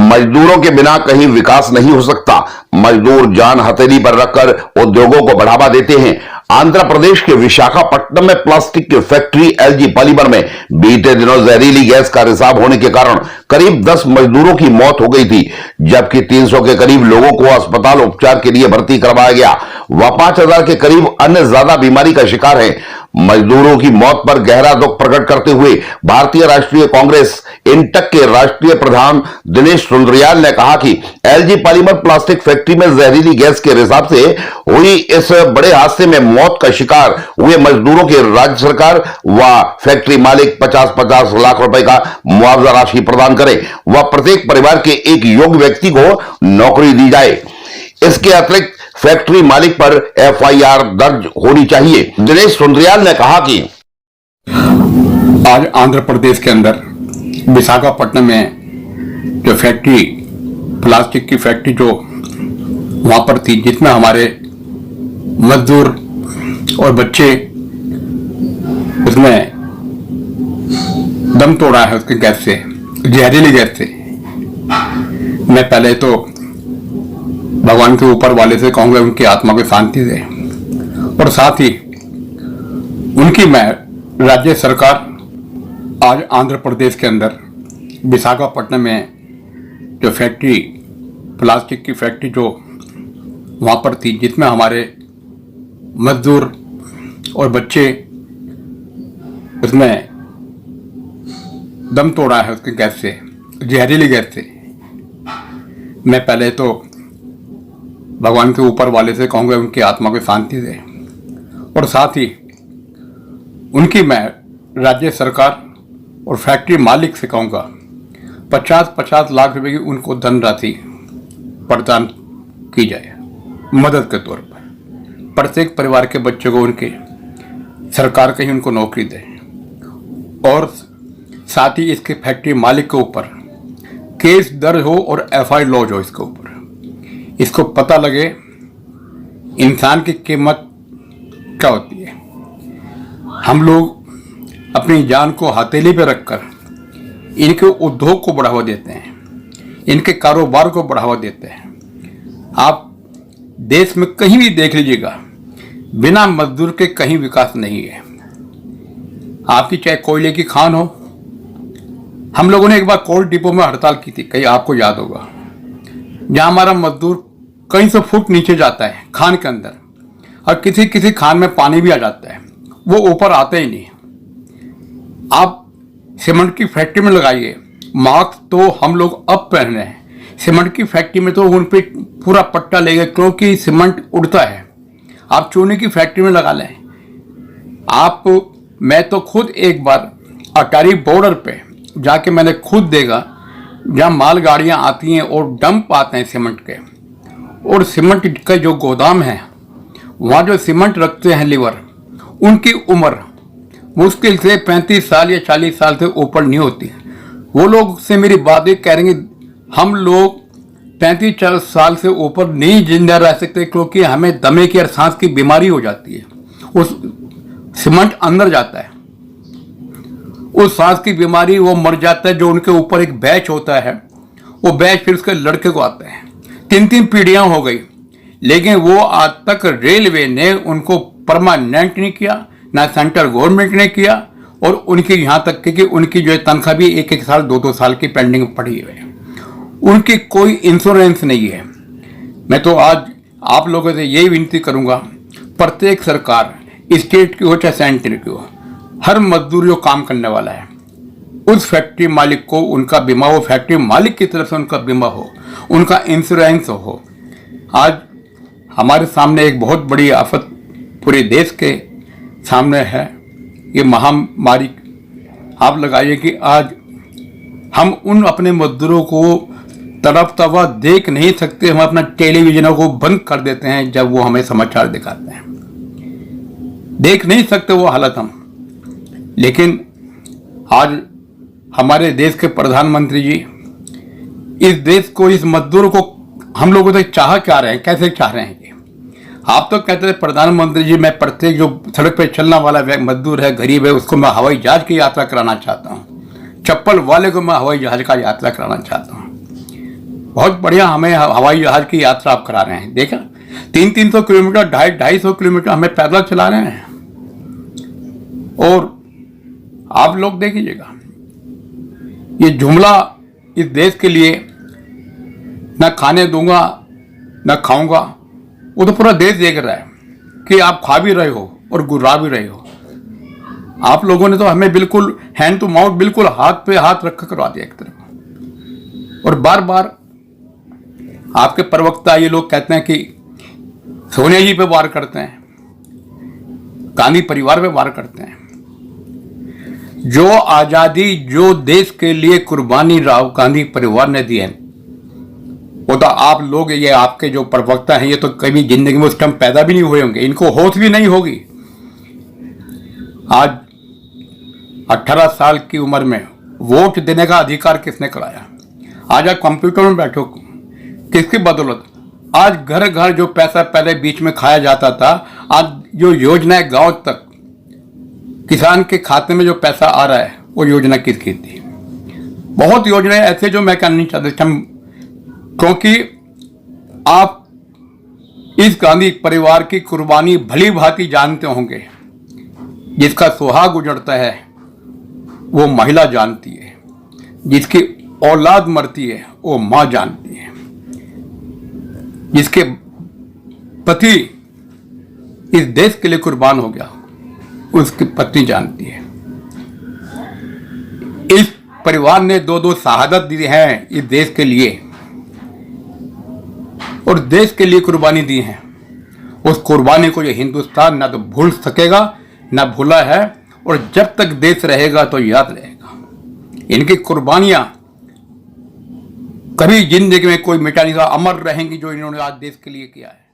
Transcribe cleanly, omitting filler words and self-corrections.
मजदूरों के बिना कहीं विकास नहीं हो सकता। मजदूर जान हथेली पर रखकर उद्योगों को बढ़ावा देते हैं। आंध्र प्रदेश के विशाखापट्टनम में प्लास्टिक की फैक्ट्री एलजी पॉलीमर में बीते दिनों जहरीली गैस का रिसाव होने के कारण करीब 10 मजदूरों की मौत हो गई थी, जबकि 300 के करीब लोगों को अस्पताल उपचार के लिए भर्ती करवाया गया। वह 5000 के करीब अन्य ज्यादा बीमारी का शिकार हैं। मजदूरों की मौत पर गहरा दुख प्रकट करते हुए भारतीय राष्ट्रीय कांग्रेस इंटक के राष्ट्रीय प्रधान दिनेश सुंदरियाल ने कहा कि एलजी पॉलीमर प्लास्टिक फैक्ट्री में जहरीली गैस के रिसाव से हुई इस बड़े हादसे में मौत का शिकार हुए मजदूरों के राज्य सरकार व फैक्ट्री मालिक 50-50 लाख रुपए का मुआवजा राशि प्रदान करे व प्रत्येक परिवार के एक योग्य व्यक्ति को नौकरी दी जाए। इसके अतिरिक्त फैक्ट्री मालिक पर एफआईआर दर्ज होनी चाहिए। दिनेश सुंदरियाल ने कहा कि आज आंध्र प्रदेश के अंदर विशाखापट्टनम में जो फैक्ट्री प्लास्टिक की फैक्ट्री जो वहां पर थी, जिसमें हमारे मजदूर और बच्चे उसमें दम तोड़ा है उसके गैस से, जहरीली गैस से। मैं पहले तो भगवान के ऊपर वाले से कहूंगा उनकी आत्मा को शांति दे, और साथ ही उनकी मैं राज्य सरकार आज आंध्र प्रदेश के अंदर विशाखापट्टनम में जो फैक्ट्री प्लास्टिक की फैक्ट्री जो वहाँ पर थी, जिसमें हमारे मजदूर और बच्चे उसमें दम तोड़ा है उसके गैस से, जहरीली गैस से। मैं पहले तो भगवान के ऊपर वाले से कहूँगा उनकी आत्मा को शांति दे, और साथ ही उनकी मैं राज्य सरकार और फैक्ट्री मालिक से कहूँगा 50-50 लाख रुपए की उनको धनराशि प्रदान की जाए मदद के तौर पर। प्रत्येक परिवार के बच्चों को उनके सरकार कहीं उनको नौकरी दे, और साथ ही इसके फैक्ट्री मालिक के ऊपर केस दर्ज हो और एफआईआर लॉन्च हो इसके ऊपर। इसको पता लगे इंसान की कीमत क्या होती है। हम लोग अपनी जान को हथेली पे रखकर इनके उद्योग को बढ़ावा देते हैं, इनके कारोबार को बढ़ावा देते हैं। आप देश में कहीं भी देख लीजिएगा, बिना मजदूर के कहीं विकास नहीं है। आपकी चाहे कोयले की खान हो, हम लोगों ने एक बार कोल डिपो में हड़ताल की थी, कहीं आपको याद होगा, जहां हमारा मजदूर कई सौ फुट नीचे जाता है खान के अंदर, और किसी किसी खान में पानी भी आ जाता है, वो ऊपर आता ही नहीं। आप सीमेंट की फैक्ट्री में लगाइए, मास्क तो हम लोग अब पहन रहे हैं, सीमेंट की फैक्ट्री में तो उन पे पूरा पट्टा लेगा, क्योंकि सीमेंट उड़ता है। आप चूने की फैक्ट्री में लगा लें। मैं तो खुद एक बार अटारी बॉर्डर पे जाके मैंने खुद देखा, जहाँ मालगाड़ियाँ आती हैं और डंप आते हैं सीमेंट के, और सीमेंट का जो गोदाम है वहाँ जो सीमेंट रखते हैं लीवर, उनकी उम्र मुश्किल से 35 साल या 40 साल से ऊपर नहीं होती। वो लोग से मेरी बातें कह रही हैं, हम लोग 35-40 साल से ऊपर नहीं जिंदा रह सकते, क्योंकि हमें दमे की और सांस की बीमारी हो जाती है। उस सीमेंट अंदर जाता है, उस सांस की बीमारी, वो मर जाता है। जो उनके ऊपर एक बैच होता है, वो बैच फिर उसके लड़के को आता है। 3-3 पीढ़ियां हो गई, लेकिन वो आज तक रेलवे ने उनको परमानेंट नहीं किया, ना सेंट्रल गवर्नमेंट ने किया, और उनकी यहाँ तक कि उनकी जो है तनख्वाह भी 1-1 साल 2-2 साल की पेंडिंग पड़ी हुई है। उनकी कोई इंश्योरेंस नहीं है। मैं तो आज आप लोगों से यही विनती करूँगा, प्रत्येक सरकार, स्टेट की हो चाहे सेंटर की हो, हर मजदूर जो काम करने वाला है, उस फैक्ट्री मालिक को उनका बीमा हो, फैक्ट्री मालिक की तरफ से उनका बीमा हो, उनका इंश्योरेंस हो। आज हमारे सामने एक बहुत बड़ी आफत पूरे देश के सामने है, ये महामारी। आप लगाइए कि आज हम उन अपने मजदूरों को तड़पता हुआ देख नहीं सकते। हम अपना टेलीविजनों को बंद कर देते हैं जब वो हमें समाचार दिखाते हैं, देख नहीं सकते वो हालत हम। लेकिन आज हमारे देश के प्रधानमंत्री जी इस देश को, इस मजदूर को हम लोगों से चाह क्या रहे हैं, कैसे चाह रहे हैं? आप तो कहते थे प्रधानमंत्री जी, मैं प्रत्येक जो सड़क पे चलने वाला मजदूर है, गरीब है, उसको मैं हवाई जहाज की यात्रा कराना चाहता हूँ, चप्पल वाले को मैं हवाई जहाज का यात्रा कराना चाहता हूँ। बहुत बढ़िया हमें हवाई जहाज की यात्रा आप करा रहे हैं। देखा 300 किलोमीटर 250 किलोमीटर हमें पैदल चला रहे हैं। और आप लोग देख लीजिएगा, ये जुमला इस देश के लिए न खाने दूंगा न खाऊंगा, वो तो पूरा देश देख रहा है कि आप खा भी रहे हो और गुर्रा भी रहे हो। आप लोगों ने तो हमें बिल्कुल हैंड टू माउथ, बिल्कुल हाथ पे हाथ रख करवा दिया एक तरफ। और बार बार आपके प्रवक्ता ये लोग कहते हैं कि सोनिया जी पे वार करते हैं, गांधी परिवार पे वार करते हैं। जो आजादी, जो देश के लिए कुर्बानी राहुल गांधी परिवार ने दी है, वो तो आप लोग, ये आपके जो प्रवक्ता हैं, ये तो कभी जिंदगी में उस टाइम पैदा भी नहीं हुए होंगे, इनको होश भी नहीं होगी। आज 18 साल की उम्र में वोट देने का अधिकार किसने कराया? आज आप कंप्यूटर में बैठो, किसकी बदौलत? आज घर घर जो पैसा पहले बीच में खाया जाता था, आज जो योजनाएं गांव तक किसान के खाते में जो पैसा आ रहा है, वो योजना किसकी थी? बहुत योजनाएं ऐसे जो मैं कहना नहीं चाहता, क्योंकि आप इस गांधी परिवार की कुर्बानी भली भांति जानते होंगे। जिसका सुहाग उजड़ता है वो महिला जानती है, जिसकी औलाद मरती है वो मां जानती है, जिसके पति इस देश के लिए कुर्बान हो गया उसकी पत्नी जानती है। इस परिवार ने 2-2 शहादत दी है इस देश के लिए, और देश के लिए कुर्बानी दी है। उस कुर्बानी को ये हिंदुस्तान ना तो भूल सकेगा, ना भूला है, और जब तक देश रहेगा तो याद रहेगा। इनकी कुर्बानियां कभी जिंदगी में कोई मिटा नहीं, अमर रहेंगी जो इन्होंने आज देश के लिए किया है।